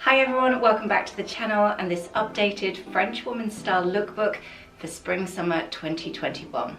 Hi everyone, welcome back to the channel and this updated French woman style lookbook for spring summer 2021.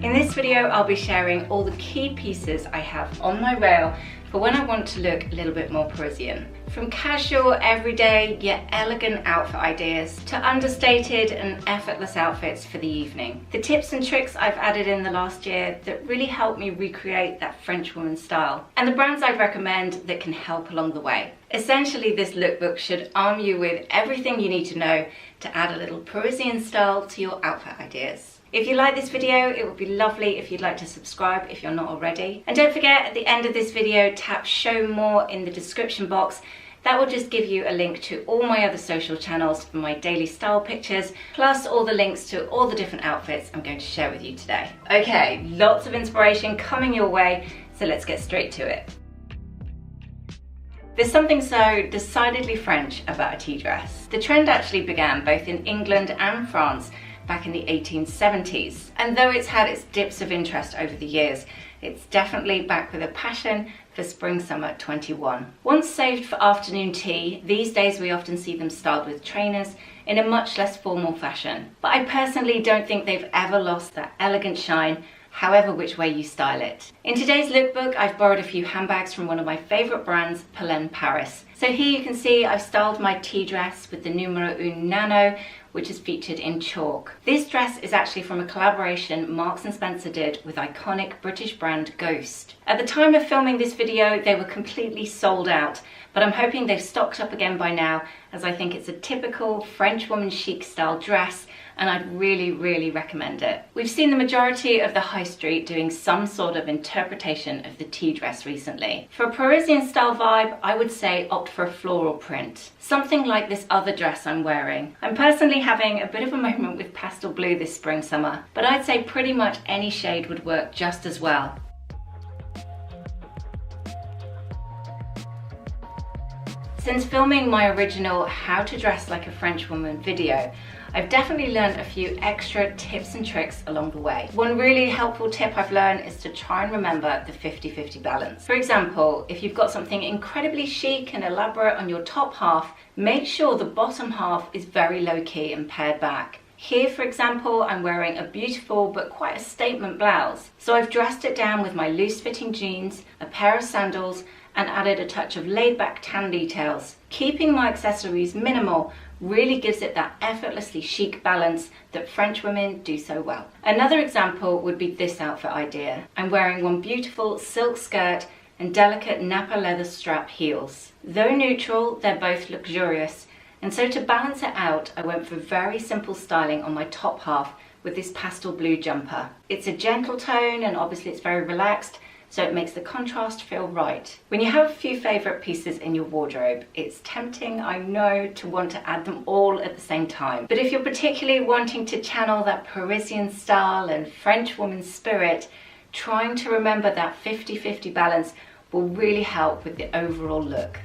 In this video I'll be sharing all the key pieces I have on my rail for when I want to look a little bit more Parisian. From casual, everyday, yet elegant outfit ideas to understated and effortless outfits for the evening. The tips and tricks I've added in the last year that really help me recreate that French woman style, and the brands I'd recommend that can help along the way. Essentially, this lookbook should arm you with everything you need to know to add a little Parisian style to your outfit ideas. If you like this video, it would be lovely if you'd like to subscribe if you're not already. And don't forget, at the end of this video, tap show more in the description box. That will just give you a link to all my other social channels for my daily style pictures, plus all the links to all the different outfits I'm going to share with you today. Okay, lots of inspiration coming your way, so let's get straight to it. There's something so decidedly French about a tea dress. The trend actually began both in England and France back in the 1870s. And though it's had its dips of interest over the years, it's definitely back with a passion for spring-summer 21. Once saved for afternoon tea, these days we often see them styled with trainers in a much less formal fashion. But I personally don't think they've ever lost that elegant shine, however which way you style it. In today's lookbook, I've borrowed a few handbags from one of my favourite brands, Paris. So here you can see I've styled my tea dress with the numero 1 nano, which is featured in chalk. This dress is actually from a collaboration Marks & Spencer did with iconic British brand Ghost. At the time of filming this video, they were completely sold out, but I'm hoping they've stocked up again by now, as I think it's a typical French woman chic style dress, and I'd really recommend it. We've seen the majority of the high street doing some sort of interpretation of the tea dress recently. For a Parisian style vibe, I would say opt for a floral print, something like this other dress I'm wearing. I'm personally having a bit of a moment with pastel blue this spring summer, but I'd say pretty much any shade would work just as well. Since filming my original How to Dress Like a French Woman video, I've definitely learned a few extra tips and tricks along the way. One really helpful tip I've learned is to try and remember the 50-50 balance. For example, if you've got something incredibly chic and elaborate on your top half, make sure the bottom half is very low-key and pared back. Here, for example, I'm wearing a beautiful but quite a statement blouse. So I've dressed it down with my loose-fitting jeans, a pair of sandals, and added a touch of laid-back tan details. Keeping my accessories minimal really gives it that effortlessly chic balance that French women do so well. Another example would be this outfit idea. I'm wearing one beautiful silk skirt and delicate Napa leather strap heels. Though neutral, they're both luxurious, and so to balance it out, I went for very simple styling on my top half with this pastel blue jumper. It's a gentle tone and obviously it's very relaxed, so it makes the contrast feel right. When you have a few favourite pieces in your wardrobe, it's tempting, I know, to want to add them all at the same time. But if you're particularly wanting to channel that Parisian style and French woman spirit, trying to remember that 50-50 balance will really help with the overall look.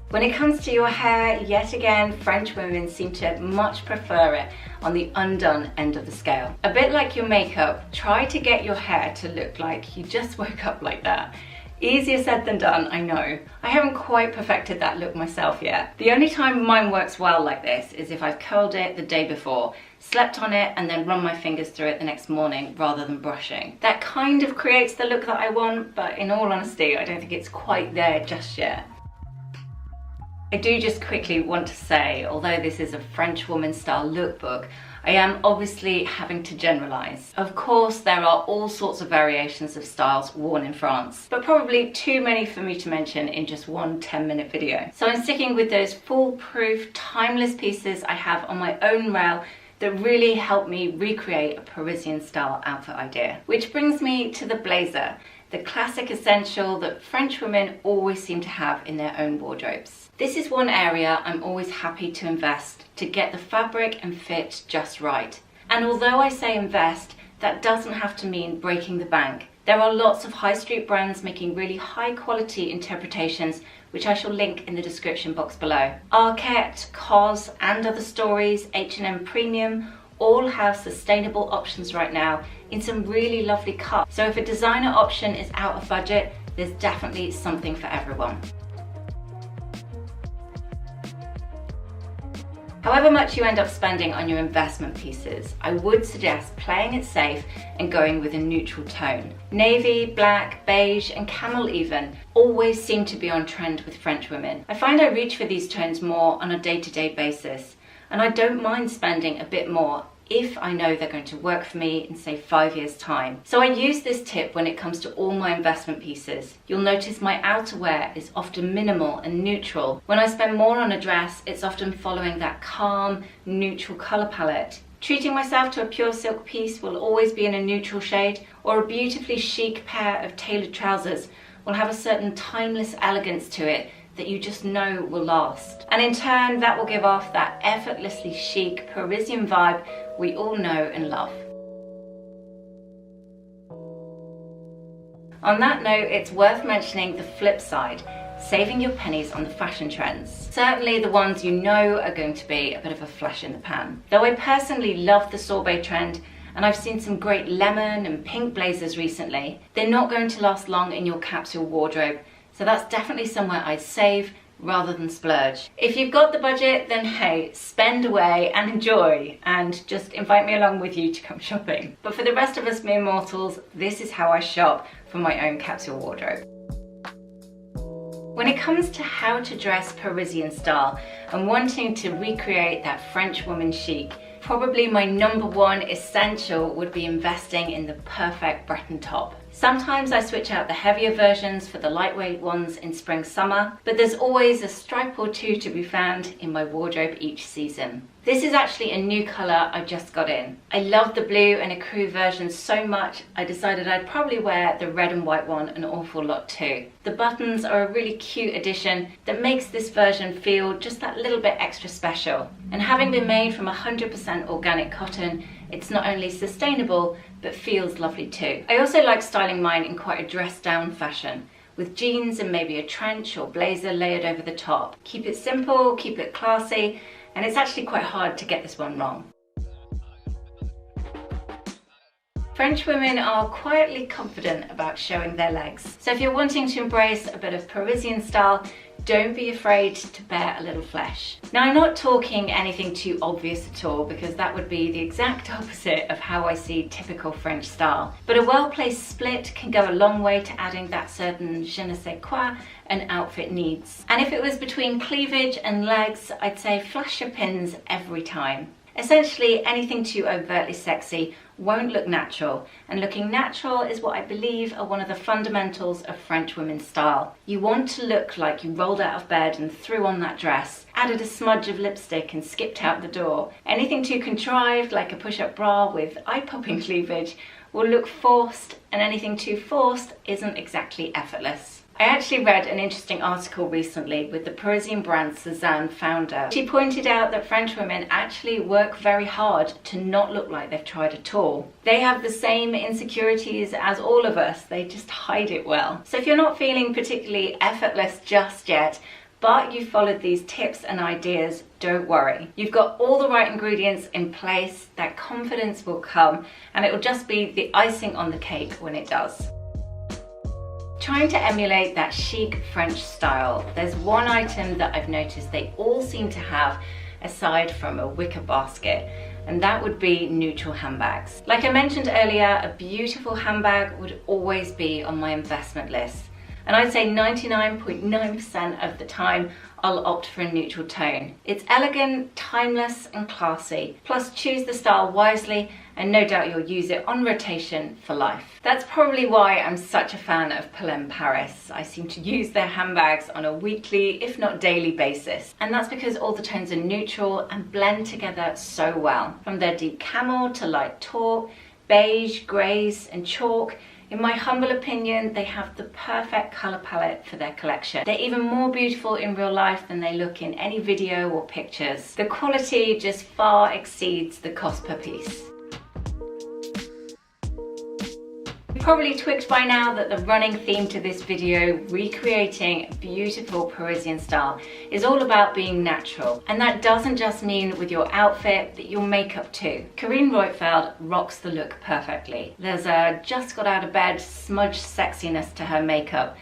When it comes to your hair, yet again, French women seem to much prefer it on the undone end of the scale. A bit like your makeup, try to get your hair to look like you just woke up like that. Easier said than done, I know. I haven't quite perfected that look myself yet. The only time mine works well like this is if I've curled it the day before, slept on it, and then run my fingers through it the next morning rather than brushing. That kind of creates the look that I want, but in all honesty, I don't think it's quite there just yet. I do just quickly want to say, although this is a French woman style lookbook, I am obviously having to generalise. Of course, there are all sorts of variations of styles worn in France, but probably too many for me to mention in just one 10-minute video. So I'm sticking with those foolproof, timeless pieces I have on my own rail that really help me recreate a Parisian style outfit idea. Which brings me to the blazer, the classic essential that French women always seem to have in their own wardrobes. This is one area I'm always happy to invest to get the fabric and fit just right. And although I say invest, that doesn't have to mean breaking the bank. There are lots of high street brands making really high quality interpretations, which I shall link in the description box below. Arket, COS and Other Stories, H&M Premium all have sustainable options right now in some really lovely cuts. So if a designer option is out of budget, There's definitely something for everyone. However much you end up spending on your investment pieces, I would suggest playing it safe and going with a neutral tone. Navy, black, beige and camel even always seem to be on trend with French women. I find I reach for these tones more on a day-to-day basis, and I don't mind spending a bit more if I know they're going to work for me in say 5 years time. So I use this tip when it comes to all my investment pieces. You'll notice my outerwear is often minimal and neutral. When I spend more on a dress, it's often following that calm, neutral colour palette. Treating myself to a pure silk piece will always be in a neutral shade, or a beautifully chic pair of tailored trousers will have a certain timeless elegance to it that you just know will last. And in turn, that will give off that effortlessly chic Parisian vibe we all know and love. On that note, it's worth mentioning the flip side, saving your pennies on the fashion trends. Certainly the ones you know are going to be a bit of a flash in the pan. Though I personally love the sorbet trend, and I've seen some great lemon and pink blazers recently, they're not going to last long in your capsule wardrobe, so that's definitely somewhere I'd save rather than splurge. If you've got the budget, then hey, spend away and enjoy, and just invite me along with you to come shopping. But for the rest of us mere mortals, this is how I shop for my own capsule wardrobe. When it comes to how to dress Parisian style and wanting to recreate that French woman chic, probably my number one essential would be investing in the perfect Breton top. Sometimes I switch out the heavier versions for the lightweight ones in spring summer, but there's always a stripe or two to be found in my wardrobe each season. This is actually a new colour I just got in. I love the blue and ecru version so much, I decided I'd probably wear the red and white one an awful lot too. The buttons are a really cute addition that makes this version feel just that little bit extra special. And having been made from 100% organic cotton, it's not only sustainable, but feels lovely too. I also like styling mine in quite a dressed down fashion, with jeans and maybe a trench or blazer layered over the top. Keep it simple, keep it classy, and it's actually quite hard to get this one wrong. French women are quietly confident about showing their legs. So if you're wanting to embrace a bit of Parisian style, don't be afraid to bare a little flesh. Now, I'm not talking anything too obvious at all, because that would be the exact opposite of how I see typical French style. But a well-placed split can go a long way to adding that certain je ne sais quoi an outfit needs. And if it was between cleavage and legs, I'd say flash your pins every time. Essentially, anything too overtly sexy won't look natural, and looking natural is what I believe are one of the fundamentals of French women's style. You want to look like you rolled out of bed and threw on that dress, added a smudge of lipstick and skipped out the door. Anything too contrived, like a push-up bra with eye-popping cleavage, will look forced, and anything too forced isn't exactly effortless. I actually read an interesting article recently with the Parisian brand Cézanne founder. She pointed out that French women actually work very hard to not look like they've tried at all. They have the same insecurities as all of us, they just hide it well. So if you're not feeling particularly effortless just yet, but you followed these tips and ideas, don't worry. You've got all the right ingredients in place, that confidence will come, and it will just be the icing on the cake when it does. Trying to emulate that chic French style, there's one item that I've noticed they all seem to have aside from a wicker basket, and that would be neutral handbags. Like I mentioned earlier, a beautiful handbag would always be on my investment list. And I'd say 99.9% of the time, I'll opt for a neutral tone. It's elegant, timeless, and classy. Plus, choose the style wisely, and no doubt you'll use it on rotation for life. That's probably why I'm such a fan of Polène Paris. I seem to use their handbags on a weekly, if not daily basis. And that's because all the tones are neutral and blend together so well. From their deep camel to light taupe, beige, greys, and chalk, in my humble opinion, they have the perfect colour palette for their collection. They're even more beautiful in real life than they look in any video or pictures. The quality just far exceeds the cost per piece. You've probably twigged by now that the running theme to this video, recreating beautiful Parisian style, is all about being natural. And that doesn't just mean with your outfit, but your makeup too. Corinne Reutfeld rocks the look perfectly. There's a just got out of bed smudge sexiness to her makeup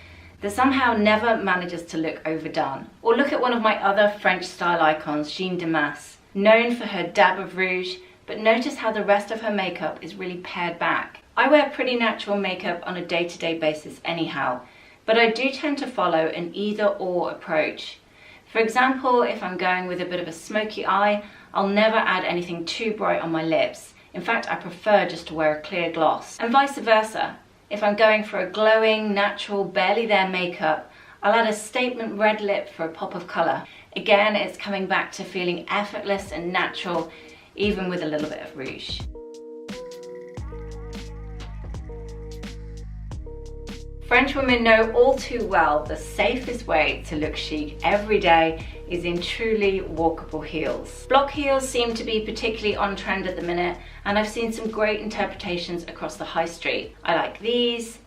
that somehow never manages to look overdone. Or look at one of my other French style icons, Jeanne Damas, known for her dab of rouge, but notice how the rest of her makeup is really pared back. I wear pretty natural makeup on a day-to-day basis anyhow, but I do tend to follow an either-or approach. For example, if I'm going with a bit of a smoky eye, I'll never add anything too bright on my lips. In fact, I prefer just to wear a clear gloss. And vice versa. If I'm going for a glowing, natural, barely there makeup, I'll add a statement red lip for a pop of colour. Again, it's coming back to feeling effortless and natural, even with a little bit of rouge. French women know all too well the safest way to look chic every day is in truly walkable heels. Block heels seem to be particularly on trend at the minute, and I've seen some great interpretations across the high street. I like these,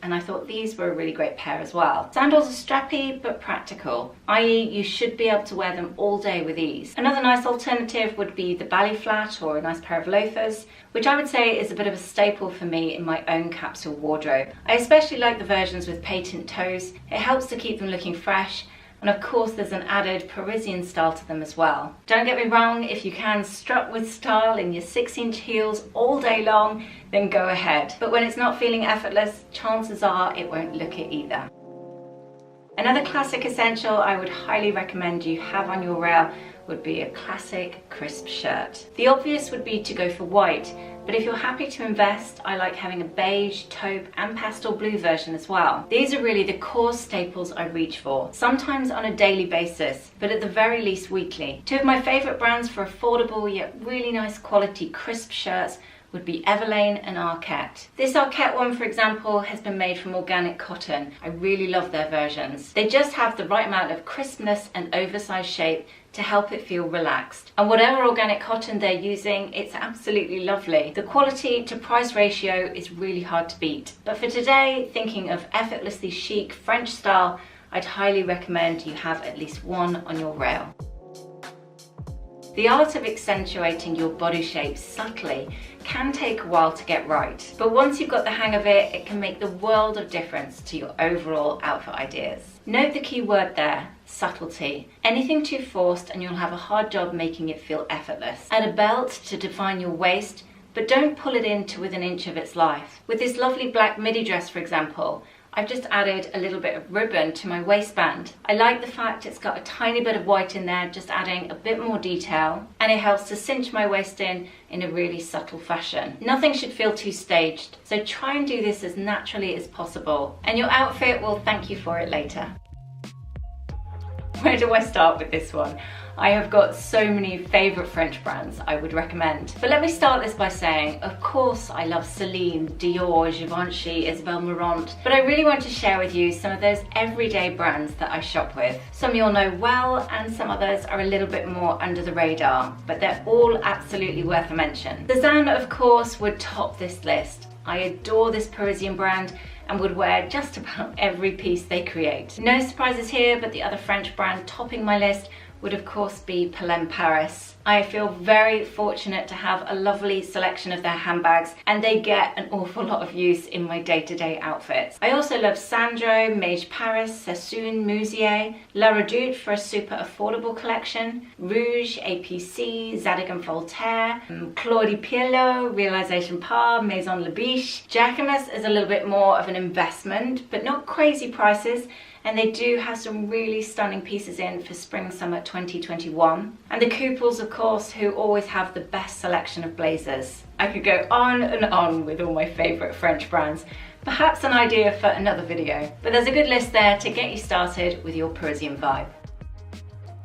and I thought these were a really great pair as well. Sandals are strappy but practical, i.e. you should be able to wear them all day with ease. Another nice alternative would be the ballet flat or a nice pair of loafers, which I would say is a bit of a staple for me in my own capsule wardrobe. I especially like the versions with patent toes. It helps to keep them looking fresh, and of course there's an added Parisian style to them as well. Don't get me wrong, if you can strut with style in your 6-inch heels all day long, then go ahead. But when it's not feeling effortless, chances are it won't look it either. Another classic essential I would highly recommend you have on your rail would be a classic crisp shirt. The obvious would be to go for white, but if you're happy to invest, I like having a beige, taupe and pastel blue version as well. These are really the core staples I reach for, sometimes on a daily basis, but at the very least weekly. Two of my favourite brands for affordable yet really nice quality crisp shirts would be Everlane and Arket. This Arket one, for example, has been made from organic cotton. I really love their versions. They just have the right amount of crispness and oversized shape to help it feel relaxed. And whatever organic cotton they're using, it's absolutely lovely. The quality to price ratio is really hard to beat. But for today, thinking of effortlessly chic French style, I'd highly recommend you have at least one on your rail. The art of accentuating your body shape subtly can take a while to get right, but once you've got the hang of it, it can make the world of difference to your overall outfit ideas. Note the key word there, subtlety. Anything too forced and you'll have a hard job making it feel effortless. Add a belt to define your waist, but don't pull it in to within an inch of its life. With this lovely black midi dress, for example, I've just added a little bit of ribbon to my waistband. I like the fact it's got a tiny bit of white in there, just adding a bit more detail, and it helps to cinch my waist in a really subtle fashion. Nothing should feel too staged, so try and do this as naturally as possible, and your outfit will thank you for it later. Where do I start with this one? I have got so many favourite French brands I would recommend. But let me start this by saying, of course I love Celine, Dior, Givenchy, Isabel Marant, but I really want to share with you some of those everyday brands that I shop with. Some you'll know well, and some others are a little bit more under the radar, but they're all absolutely worth a mention. Cézanne, of course, would top this list. I adore this Parisian brand and would wear just about every piece they create. No surprises here, but the other French brand topping my list would of course be Paris. I feel very fortunate to have a lovely selection of their handbags, and they get an awful lot of use in my day-to-day outfits. I also love Sandro, Maje Paris, Sassoon, Muzier, La Redoute for a super affordable collection, Rouge, APC, Zadig & Voltaire, Claudie Pierlot, Realisation Par, Maison Le Biche. Jacquemus is a little bit more of an investment, but not crazy prices, and they do have some really stunning pieces in for spring/summer 2021. And the Couples, of course, who always have the best selection of blazers. I could go on and on with all my favourite French brands, perhaps an idea for another video. But there's a good list there to get you started with your Parisian vibe.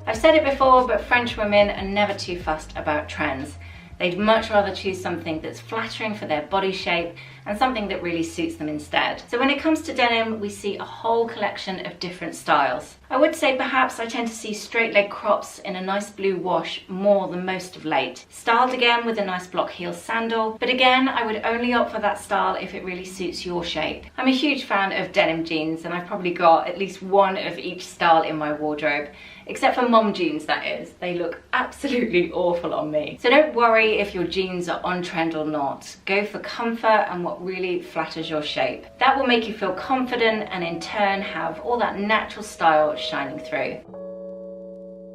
I've said it before, but French women are never too fussed about trends. They'd much rather choose something that's flattering for their body shape and something that really suits them instead. So when it comes to denim, we see a whole collection of different styles. I would say perhaps I tend to see straight leg crops in a nice blue wash more than most of late. Styled again with a nice block heel sandal, but again, I would only opt for that style if it really suits your shape. I'm a huge fan of denim jeans, and I've probably got at least one of each style in my wardrobe. Except for mom jeans, that is. They look absolutely awful on me. So don't worry if your jeans are on trend or not. Go for comfort and what really flatters your shape. That will make you feel confident and in turn have all that natural style shining through.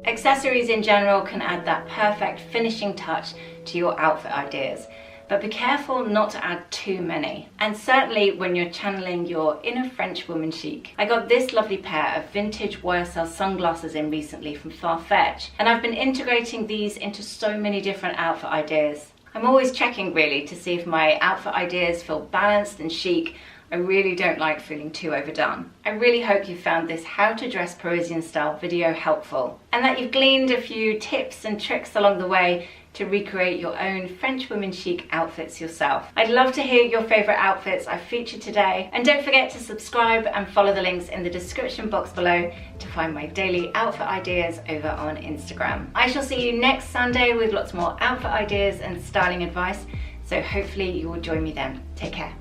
Accessories in general can add that perfect finishing touch to your outfit ideas, but be careful not to add too many. And certainly when you're channeling your inner French woman chic. I got this lovely pair of vintage YSL sunglasses in recently from Farfetch, and I've been integrating these into so many different outfit ideas. I'm always checking really to see if my outfit ideas feel balanced and chic. I really don't like feeling too overdone. I really hope you found this how to dress Parisian style video helpful, and that you've gleaned a few tips and tricks along the way to recreate your own French women chic outfits yourself. I'd love to hear your favorite outfits I featured today, and don't forget to subscribe and follow the links in the description box below to find my daily outfit ideas over on Instagram. I shall see you next Sunday with lots more outfit ideas and styling advice, so hopefully you will join me then. Take care.